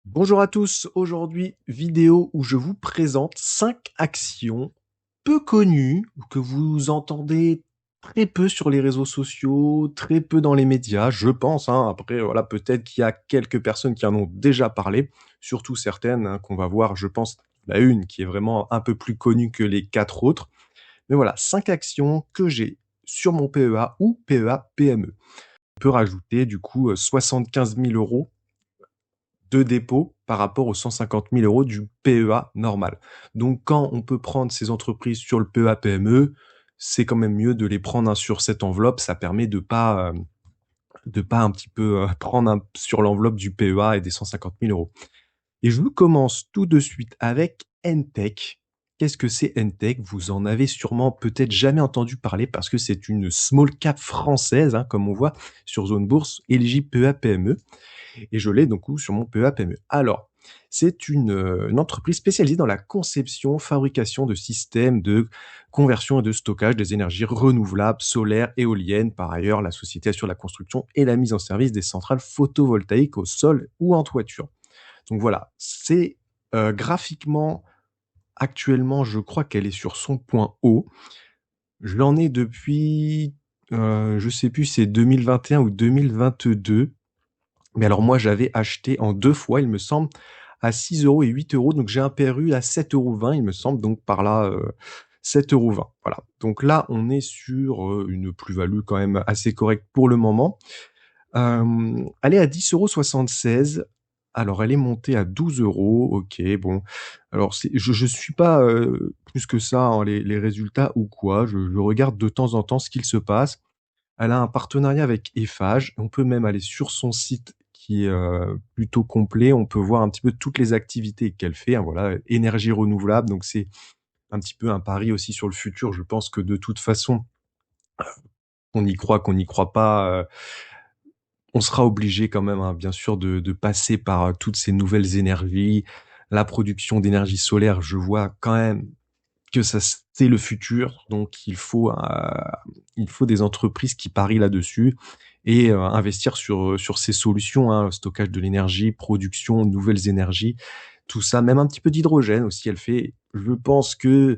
Bonjour à tous, aujourd'hui vidéo où je vous présente 5 actions peu connues que vous entendez très peu sur les réseaux sociaux, très peu dans les médias, je pense, hein. Après voilà, peut-être qu'il y a quelques personnes qui en ont déjà parlé, surtout certaines, hein, qu'on va voir, je pense, la une qui est vraiment un peu plus connue que les 4 autres. Mais voilà, 5 actions que j'ai sur mon PEA ou PEA-PME. On peut rajouter du coup 75 000 € de dépôt par rapport aux 150 000 € du PEA normal. Donc quand on peut prendre ces entreprises sur le PEA-PME, c'est quand même mieux de les prendre, hein, sur cette enveloppe. Ça permet de pas un petit peu, prendre sur l'enveloppe du PEA et des 150 000 €. Et je vous commence tout de suite avec Entech. Qu'est-ce que c'est Entech? Vous en avez sûrement peut-être jamais entendu parler parce que c'est une small cap française, hein, comme on voit sur Zone Bourse, éligible PEA-PME, et je l'ai donc sur mon PEA-PME. Alors, c'est une entreprise spécialisée dans la conception, fabrication de systèmes de conversion et de stockage des énergies renouvelables, solaires, éoliennes. Par ailleurs, la société assure la construction et la mise en service des centrales photovoltaïques au sol ou en toiture. Donc voilà, c'est graphiquement, actuellement, je crois qu'elle est sur son point haut. Je l'en ai depuis, je sais plus, c'est 2021 ou 2022. Mais alors moi, j'avais acheté en 2 fois, il me semble, à 6 € et 8 €. Donc j'ai un PRU à 7,20 €, il me semble, donc par là, 7,20 €. Voilà. Donc là, on est sur une plus-value quand même assez correcte pour le moment. Elle est à 10,76 €. Alors elle est montée à 12 €. Ok, bon. Alors je suis pas plus que ça, hein, les résultats ou quoi. Je regarde de temps en temps ce qu'il se passe. Elle a un partenariat avec Eiffage. On peut même aller sur son site qui est plutôt complet. On peut voir un petit peu toutes les activités qu'elle fait, hein, voilà, énergie renouvelable. Donc c'est un petit peu un pari aussi sur le futur. Je pense que de toute façon, qu'on n'y croit pas, on sera obligé quand même, hein, bien sûr, de passer par toutes ces nouvelles énergies. La production d'énergie solaire, je vois quand même que ça c'est le futur, donc il faut des entreprises qui parient là-dessus et investir sur ces solutions, hein, stockage de l'énergie, production, nouvelles énergies, tout ça, même un petit peu d'hydrogène aussi elle fait. Je pense que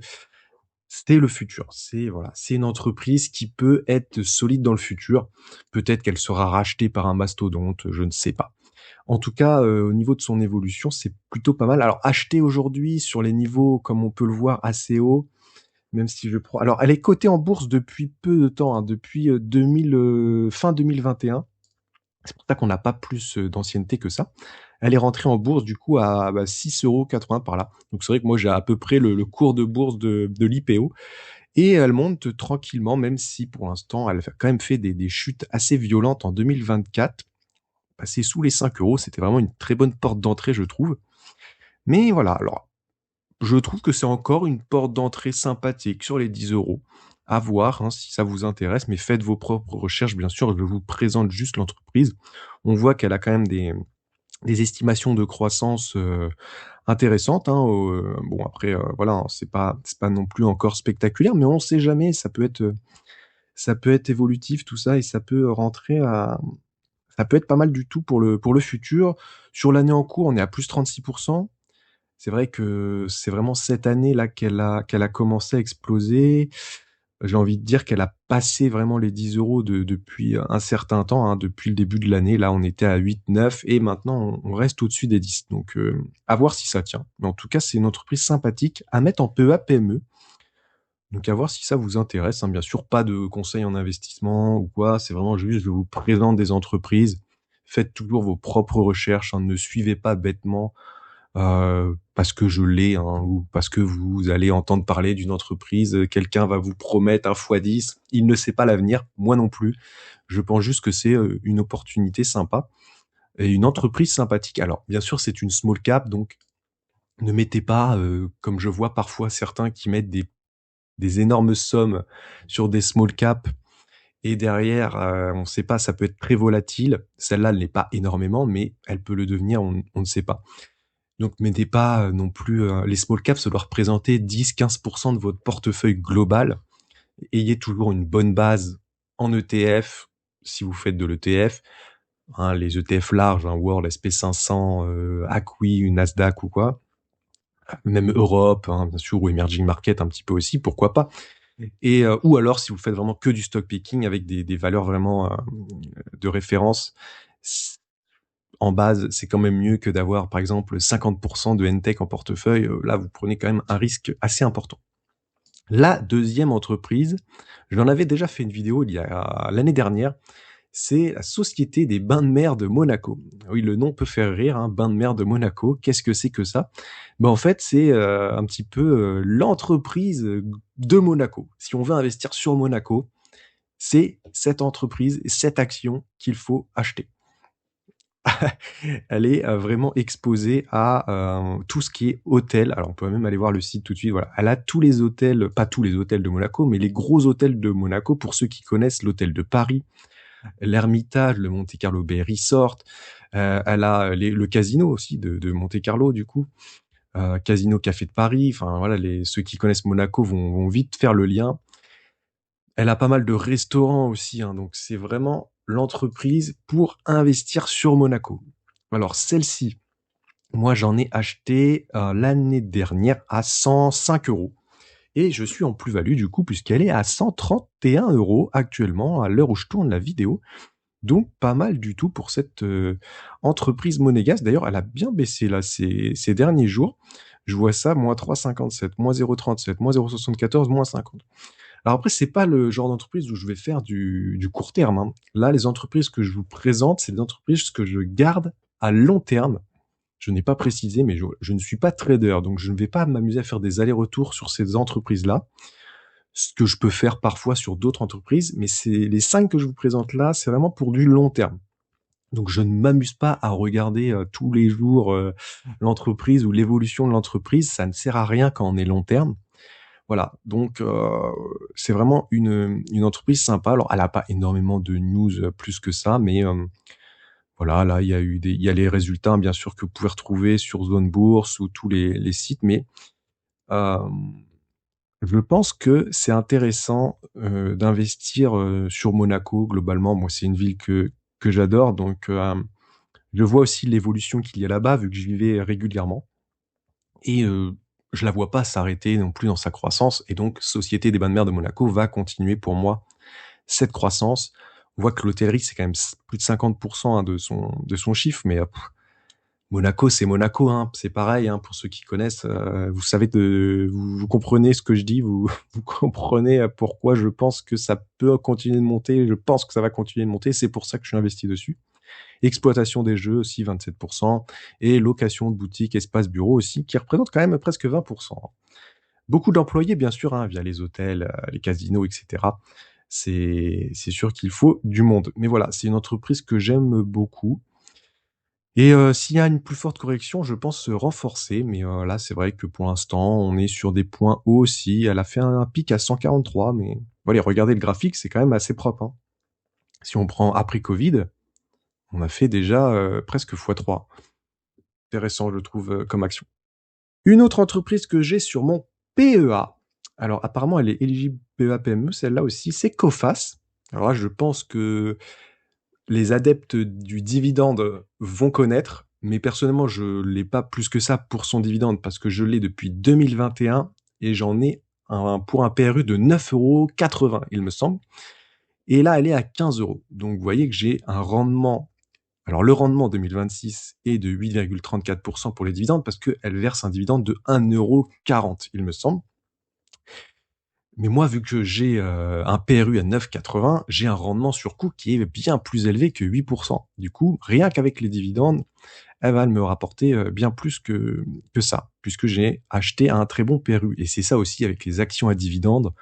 c'est le futur. C'est voilà, c'est une entreprise qui peut être solide dans le futur. Peut-être qu'elle sera rachetée par un mastodonte, je ne sais pas. En tout cas, au niveau de son évolution, c'est plutôt pas mal. Alors acheter aujourd'hui sur les niveaux, comme on peut le voir, assez haut, même si je prends, alors elle est cotée en bourse depuis peu de temps, hein, depuis 2000, fin 2021. C'est pour ça qu'on n'a pas plus d'ancienneté que ça. Elle est rentrée en bourse du coup à 6,80 € par là. Donc c'est vrai que moi j'ai à peu près le cours de bourse de l'IPO, et elle monte tranquillement, même si pour l'instant elle a quand même fait des chutes assez violentes en 2024. Passer sous les 5 €, c'était vraiment une très bonne porte d'entrée, je trouve. Mais voilà, alors je trouve que c'est encore une porte d'entrée sympathique sur les 10 €. À voir, hein, si ça vous intéresse, mais faites vos propres recherches, bien sûr. Je vous présente juste l'entreprise. On voit qu'elle a quand même des estimations de croissance intéressantes, hein. Bon après, voilà, hein, c'est pas non plus encore spectaculaire, mais on ne sait jamais. Ça peut être évolutif tout ça, et ça peut rentrer à, ça peut être pas mal du tout pour le futur. Sur l'année en cours, on est à plus 36%. C'est vrai que c'est vraiment cette année-là qu'elle a commencé à exploser. J'ai envie de dire qu'elle a passé vraiment les 10 € depuis un certain temps, hein, depuis le début de l'année. Là, on était à 8, 9, et maintenant on reste au-dessus des 10. Donc, à voir si ça tient. Mais en tout cas, c'est une entreprise sympathique à mettre en PEA-PME. Donc à voir si ça vous intéresse, hein. Bien sûr, pas de conseils en investissement ou quoi. C'est vraiment juste, je vous présente des entreprises. Faites toujours vos propres recherches, hein. Ne suivez pas bêtement parce que je l'ai, hein, ou parce que vous allez entendre parler d'une entreprise, quelqu'un va vous promettre un fois 10, il ne sait pas l'avenir, moi non plus. Je pense juste que c'est une opportunité sympa et une entreprise sympathique. Alors, bien sûr, c'est une small cap, donc ne mettez pas, comme je vois parfois certains qui mettent des énormes sommes sur des small cap, et derrière, on ne sait pas, ça peut être très volatile. Celle-là, elle n'est pas énormément, mais elle peut le devenir, on ne sait pas. Donc mettez pas non plus, les small caps, ça doit représenter 10-15% de votre portefeuille global. Ayez toujours une bonne base en ETF, si vous faites de l'ETF. hein, les ETF larges, hein, World, SP500, Acqui, Nasdaq ou quoi. Même Europe, hein, bien sûr, ou emerging market un petit peu aussi, pourquoi pas. Et ou alors si vous faites vraiment que du stock picking avec des valeurs vraiment de référence, en base, c'est quand même mieux que d'avoir par exemple 50% de N-Tech en portefeuille. Là, vous prenez quand même un risque assez important. La deuxième entreprise, je l'en avais déjà fait une vidéo il y a l'année dernière, c'est la Société des Bains de Mer de Monaco. Oui, le nom peut faire rire, hein, Bains de Mer de Monaco. Qu'est-ce que c'est que ça? Ben, en fait, c'est un petit peu l'entreprise de Monaco. Si on veut investir sur Monaco, c'est cette entreprise et cette action qu'il faut acheter. Elle est vraiment exposée à tout ce qui est hôtel. Alors, on peut même aller voir le site tout de suite. Voilà, elle a tous les hôtels, pas tous les hôtels de Monaco, mais les gros hôtels de Monaco. Pour ceux qui connaissent l'hôtel de Paris, l'Hermitage, le Monte Carlo Bay Resort. Elle a le casino aussi de Monte Carlo, du coup. Casino Café de Paris. Enfin, voilà, ceux qui connaissent Monaco vont vite faire le lien. Elle a pas mal de restaurants aussi, hein, donc c'est vraiment l'entreprise pour investir sur Monaco. Alors, celle-ci, moi, j'en ai acheté l'année dernière à 105 euros. Et je suis en plus-value, du coup, puisqu'elle est à 131 euros actuellement, à l'heure où je tourne la vidéo. Donc pas mal du tout pour cette entreprise monégasque. D'ailleurs, elle a bien baissé là ces derniers jours. Je vois ça, moins 3,57, moins 0,37, moins 0,74, moins 50. Alors après, c'est pas le genre d'entreprise où je vais faire du court terme, hein. Là, les entreprises que je vous présente, c'est des entreprises que je garde à long terme. Je n'ai pas précisé, mais je ne suis pas trader, donc je ne vais pas m'amuser à faire des allers-retours sur ces entreprises-là. Ce que je peux faire parfois sur d'autres entreprises, mais c'est les 5 que je vous présente là, c'est vraiment pour du long terme. Donc je ne m'amuse pas à regarder tous les jours l'entreprise ou l'évolution de l'entreprise, ça ne sert à rien quand on est long terme. Voilà, donc c'est vraiment une entreprise sympa. Alors elle a pas énormément de news plus que ça, mais voilà, là il y a les résultats bien sûr que vous pouvez retrouver sur Zone Bourse ou tous les sites, mais euh, je pense que c'est intéressant d'investir sur Monaco globalement. Moi, c'est une ville que j'adore, donc je vois aussi l'évolution qu'il y a là-bas vu que j'y vais régulièrement et je la vois pas s'arrêter non plus dans sa croissance et donc Société des Bains de Mer de Monaco va continuer pour moi cette croissance. On voit que l'hôtellerie c'est quand même plus de 50% hein, de son chiffre, mais Monaco, c'est Monaco, hein. C'est pareil, hein, pour ceux qui connaissent. Vous savez, vous comprenez ce que je dis, vous comprenez pourquoi je pense que ça peut continuer de monter. Je pense que ça va continuer de monter. C'est pour ça que je suis investi dessus. Exploitation des jeux aussi 27% et location de boutiques, espace bureau aussi, qui représente quand même presque 20%. Beaucoup d'employés, bien sûr, hein, via les hôtels, les casinos, etc. C'est sûr qu'il faut du monde. Mais voilà, c'est une entreprise que j'aime beaucoup. Et s'il y a une plus forte correction, je pense se renforcer, mais là, c'est vrai que pour l'instant, on est sur des points hauts aussi. Elle a fait un pic à 143, mais voilà, regardez le graphique, c'est quand même assez propre, hein. Si on prend après Covid, on a fait déjà presque x3. Intéressant, je trouve, comme action. Une autre entreprise que j'ai sur mon PEA, alors apparemment elle est éligible PEA-PME, celle-là aussi, c'est Coface. Alors là, je pense que les adeptes du dividende vont connaître, mais personnellement, je l'ai pas plus que ça pour son dividende parce que je l'ai depuis 2021 et j'en ai pour un PRU de 9,80 €, il me semble. Et là, elle est à 15 euros. Donc, vous voyez que j'ai un rendement. Alors, le rendement 2026 est de 8,34% pour les dividendes parce qu'elle verse un dividende de 1,40 €, il me semble. Mais moi, vu que j'ai un PRU à 9,80, j'ai un rendement sur coût qui est bien plus élevé que 8%. Du coup, rien qu'avec les dividendes, elle va me rapporter bien plus que ça, puisque j'ai acheté un très bon PRU. Et c'est ça aussi avec les actions à dividendes,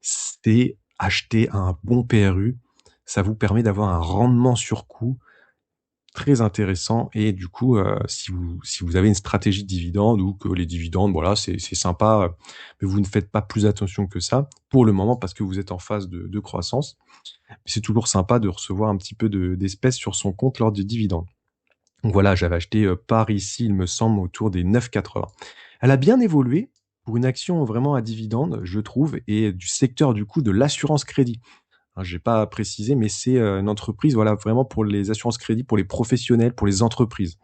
c'est acheter un bon PRU. Ça vous permet d'avoir un rendement sur coût très intéressant et du coup, si vous avez une stratégie de dividendes ou que les dividendes, voilà, c'est sympa, mais vous ne faites pas plus attention que ça, pour le moment, parce que vous êtes en phase de croissance. Mais c'est toujours sympa de recevoir un petit peu d'espèces sur son compte lors des dividendes. Donc voilà, j'avais acheté, par ici, il me semble, autour des 9,80. Elle a bien évolué pour une action vraiment à dividendes, je trouve et du secteur, du coup, de l'assurance crédit. hein, j'ai pas précisé, mais c'est, une entreprise, voilà, vraiment pour les assurances crédit, pour les professionnels, pour les entreprises.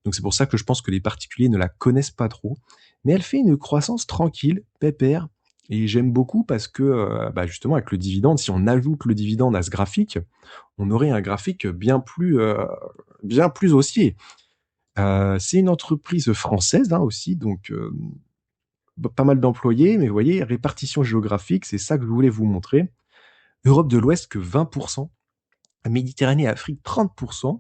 Donc c'est pour ça que je pense que les particuliers ne la connaissent pas trop, mais elle fait une croissance tranquille, pépère et j'aime beaucoup parce que, justement avec le dividende, si on ajoute le dividende à ce graphique, on aurait un graphique bien plus haussier. C'est une entreprise française, hein, aussi, donc pas mal d'employés, mais vous voyez, répartition géographique, c'est ça que je voulais vous montrer. Europe de l'Ouest que 20%, Méditerranée et Afrique 30%.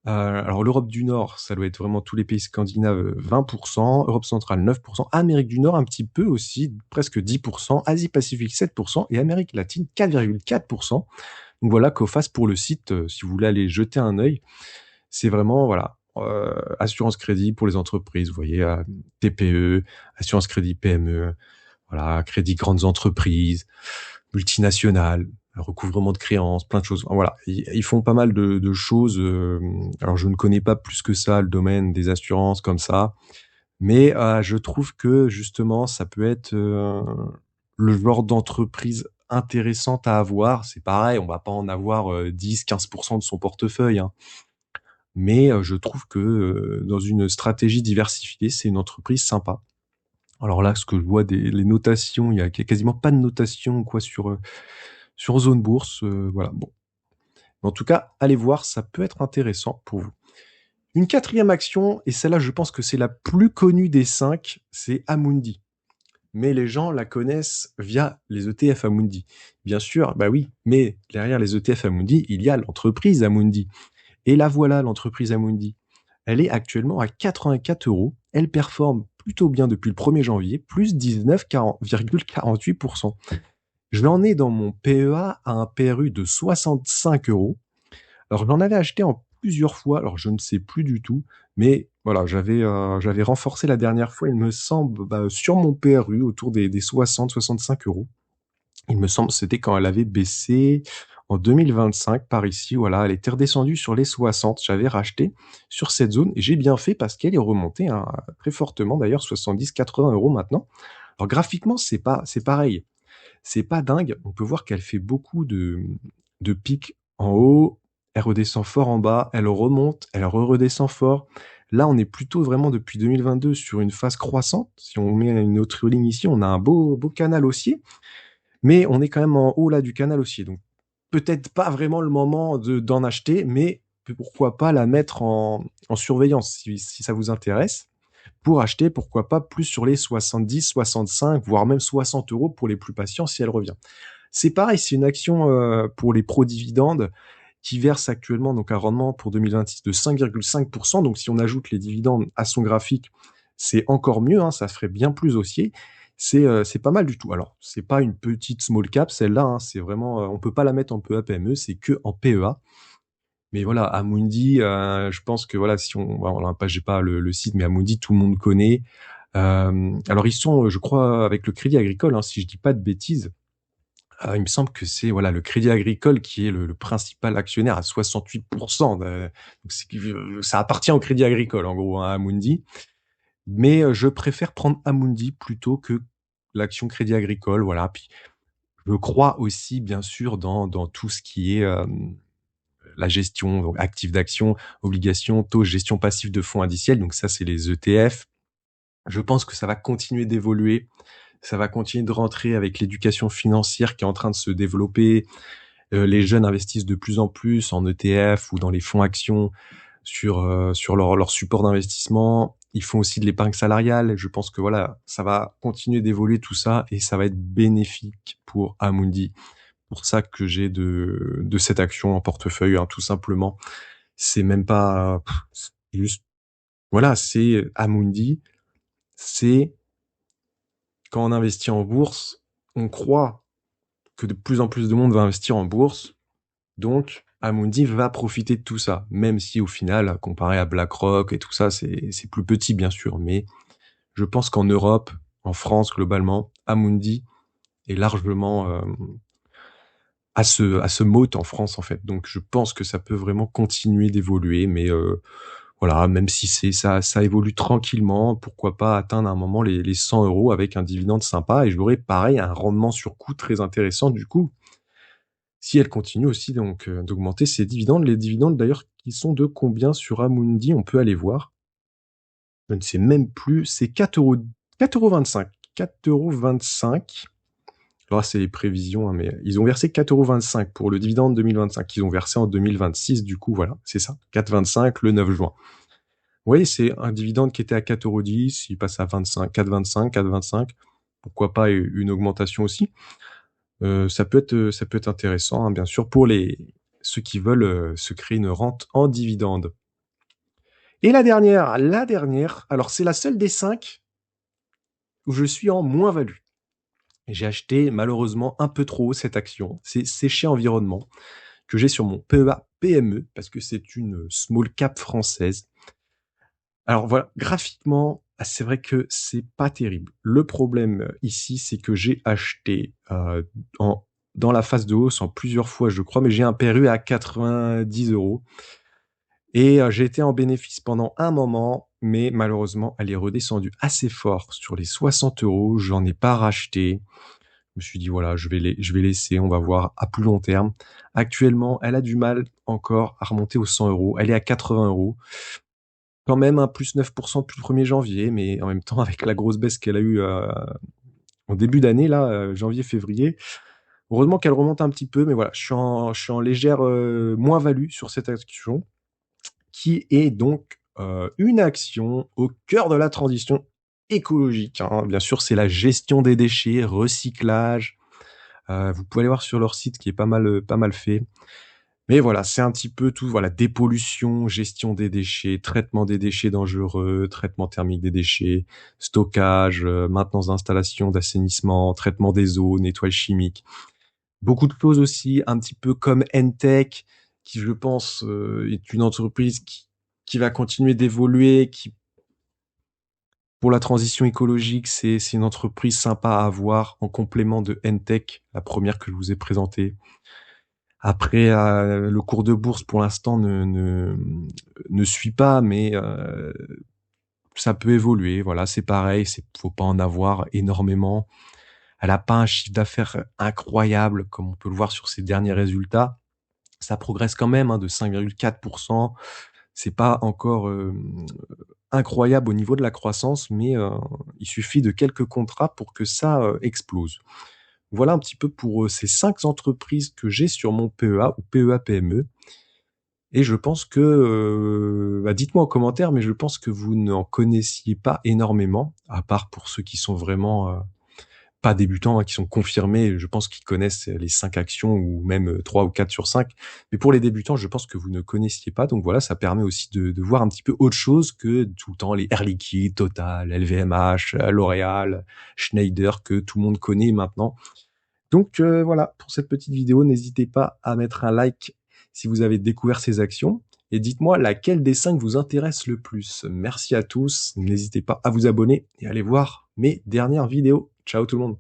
Alors l'Europe du Nord, ça doit être vraiment tous les pays scandinaves, 20%, Europe centrale 9%, Amérique du Nord un petit peu aussi, presque 10%, Asie-Pacifique 7% et Amérique latine 4,4%. Donc voilà, Coface pour le site, si vous voulez aller jeter un œil, c'est vraiment voilà, assurance crédit pour les entreprises, vous voyez, TPE, assurance crédit PME, voilà, crédit grandes entreprises, multinationales, recouvrement de créances, plein de choses. Voilà, ils font pas mal de choses. Alors je ne connais pas plus que ça le domaine des assurances comme ça, mais je trouve que justement ça peut être le genre d'entreprise intéressante à avoir. C'est pareil, on va pas en avoir 10-15% de son portefeuille, hein. Mais je trouve que dans une stratégie diversifiée, c'est une entreprise sympa. Alors là, ce que je vois les notations, il y a quasiment pas de notation quoi sur Zone Bourse, voilà, bon. Mais en tout cas, allez voir, ça peut être intéressant pour vous. Une quatrième action, et celle-là, je pense que c'est la plus connue des 5, c'est Amundi. Mais les gens la connaissent via les ETF Amundi. Bien sûr, bah oui, mais derrière les ETF Amundi, il y a l'entreprise Amundi. Et la voilà, l'entreprise Amundi. Elle est actuellement à 84 euros. Elle performe plutôt bien depuis le 1er janvier, plus 19,48%. Je l'en ai dans mon PEA à un PRU de 65 euros. Alors, je l'en avais acheté en plusieurs fois, alors je ne sais plus du tout, mais voilà, j'avais renforcé la dernière fois, il me semble, sur mon PRU, autour des 60-65 euros. Il me semble, c'était quand elle avait baissé en 2025 par ici, voilà, elle était redescendue sur les 60. J'avais racheté sur cette zone et j'ai bien fait parce qu'elle est remontée, hein, très fortement d'ailleurs, 70-80 euros maintenant. Alors graphiquement, c'est pareil, c'est pas dingue. On peut voir qu'elle fait beaucoup de pics en haut, elle redescend fort en bas, elle remonte, elle redescend fort. Là, on est plutôt vraiment depuis 2022 sur une phase croissante. Si on met une autre ligne ici, on a un beau canal haussier, mais on est quand même en haut là du canal haussier. Donc peut-être pas vraiment le moment d'en acheter, mais pourquoi pas la mettre en surveillance si ça vous intéresse. Pour acheter, pourquoi pas plus sur les 70, 65, voire même 60 euros pour les plus patients si elle revient. C'est pareil, c'est une action pour les pro-dividendes qui verse actuellement donc un rendement pour 2026 de 5,5%. Donc si on ajoute les dividendes à son graphique, c'est encore mieux, hein, ça ferait bien plus haussier. C'est pas mal du tout. Alors, c'est pas une petite small cap, celle-là, hein, c'est vraiment, on peut pas la mettre en PEA PME, c'est que en PEA. Mais voilà, Amundi, je pense que voilà, si on, voilà, j'ai pas le site, mais Amundi, tout le monde connaît. Alors ils sont, je crois, avec le Crédit Agricole, hein, si je dis pas de bêtises. Il me semble que c'est voilà le Crédit Agricole qui est le principal actionnaire à 68%. Donc ça appartient au Crédit Agricole en gros, hein, Amundi. Mais je préfère prendre Amundi plutôt que l'action Crédit Agricole. Voilà. Puis je crois aussi bien sûr dans tout ce qui est la gestion, donc actifs d'action, obligations, taux, gestion passive de fonds indiciels. Donc ça, c'est les ETF. Je pense que ça va continuer d'évoluer. Ça va continuer de rentrer avec l'éducation financière qui est en train de se développer. Les jeunes investissent de plus en plus en ETF ou dans les fonds actions sur leur support d'investissement. Ils font aussi de l'épargne salariale. Je pense que voilà, ça va continuer d'évoluer tout ça et ça va être bénéfique pour Amundi. Pour ça que j'ai de cette action en portefeuille, hein, tout simplement. C'est même pas c'est juste voilà, c'est Amundi, c'est quand on investit en bourse, on croit que de plus en plus de monde va investir en bourse, donc Amundi va profiter de tout ça, même si au final, comparé à BlackRock et tout ça, c'est plus petit bien sûr, mais je pense qu'en Europe, en France globalement, Amundi est largement à ce mot en France en fait. Donc je pense que ça peut vraiment continuer d'évoluer, mais voilà, même si ça évolue tranquillement, pourquoi pas atteindre à un moment les 100 euros avec un dividende sympa et j'aurai pareil un rendement sur coût très intéressant du coup. si elle continue aussi donc d'augmenter ses dividendes. Les dividendes d'ailleurs qui sont de combien sur Amundi? On peut aller voir. Je ne sais même plus, c'est 4,25 €. 4,25 €. Alors là, c'est les prévisions, hein, mais ils ont versé 4,25 € pour le dividende 2025 qu'ils ont versé en 2026. Du coup, voilà, c'est ça, 4,25 € le 9 juin. Vous voyez, c'est un dividende qui était à 4,10 €, il passe à 25, 4,25, 4,25. Pourquoi pas une augmentation aussi. Ça peut être intéressant, hein, bien sûr, pour ceux qui veulent se créer une rente en dividende. Et la dernière, alors c'est la seule des 5 où je suis en moins-value. J'ai acheté malheureusement un peu trop haut cette action. C'est Séché Environnement que j'ai sur mon PEA PME parce que c'est une small cap française. Alors voilà, graphiquement, c'est vrai que c'est pas terrible. Le problème ici, c'est que j'ai acheté dans la phase de hausse en plusieurs fois, je crois, mais j'ai un PRU à 90 €. Et j'ai été en bénéfice pendant un moment, mais malheureusement, elle est redescendue assez fort sur les 60 €. J'en ai pas racheté. Je me suis dit, voilà, je vais laisser, on va voir à plus long terme. Actuellement, elle a du mal encore à remonter aux 100 €. Elle est à 80 €. Quand même un plus 9% depuis le 1er janvier, mais en même temps, avec la grosse baisse qu'elle a eue en début d'année, là, janvier, février, heureusement qu'elle remonte un petit peu, mais voilà, je suis en légère moins-value sur cette action, qui est donc une action au cœur de la transition écologique, hein. Bien sûr, c'est la gestion des déchets, recyclage. Vous pouvez aller voir sur leur site qui est pas mal fait. Mais voilà, c'est un petit peu tout, voilà, dépollution, gestion des déchets, traitement des déchets dangereux, traitement thermique des déchets, stockage, maintenance d'installations d'assainissement, traitement des eaux, nettoyage chimique. Beaucoup de choses aussi, un petit peu comme Entech, qui je pense est une entreprise qui va continuer d'évoluer, qui pour la transition écologique, c'est une entreprise sympa à avoir en complément de Entech, la première que je vous ai présentée. Après, le cours de bourse pour l'instant ne suit pas, mais ça peut évoluer. Voilà, c'est pareil, faut pas en avoir énormément. Elle a pas un chiffre d'affaires incroyable comme on peut le voir sur ses derniers résultats. Ça progresse quand même, hein, de 5,4%. C'est pas encore incroyable au niveau de la croissance, mais il suffit de quelques contrats pour que ça explose. Voilà un petit peu pour ces 5 entreprises que j'ai sur mon PEA ou PEA-PME. Et je pense que, dites-moi en commentaire, mais je pense que vous n'en connaissiez pas énormément, à part pour ceux qui sont vraiment pas débutants, hein, qui sont confirmés. Je pense qu'ils connaissent les 5 actions ou même 3 ou 4 sur 5. Mais pour les débutants, je pense que vous ne connaissiez pas. Donc voilà, ça permet aussi de voir un petit peu autre chose que tout le temps les Air Liquide, Total, LVMH, L'Oréal, Schneider, que tout le monde connaît maintenant. Donc voilà, pour cette petite vidéo, n'hésitez pas à mettre un like si vous avez découvert ces actions. Et dites-moi laquelle des 5 vous intéresse le plus. Merci à tous, n'hésitez pas à vous abonner et à aller voir mes dernières vidéos. Ciao tout le monde.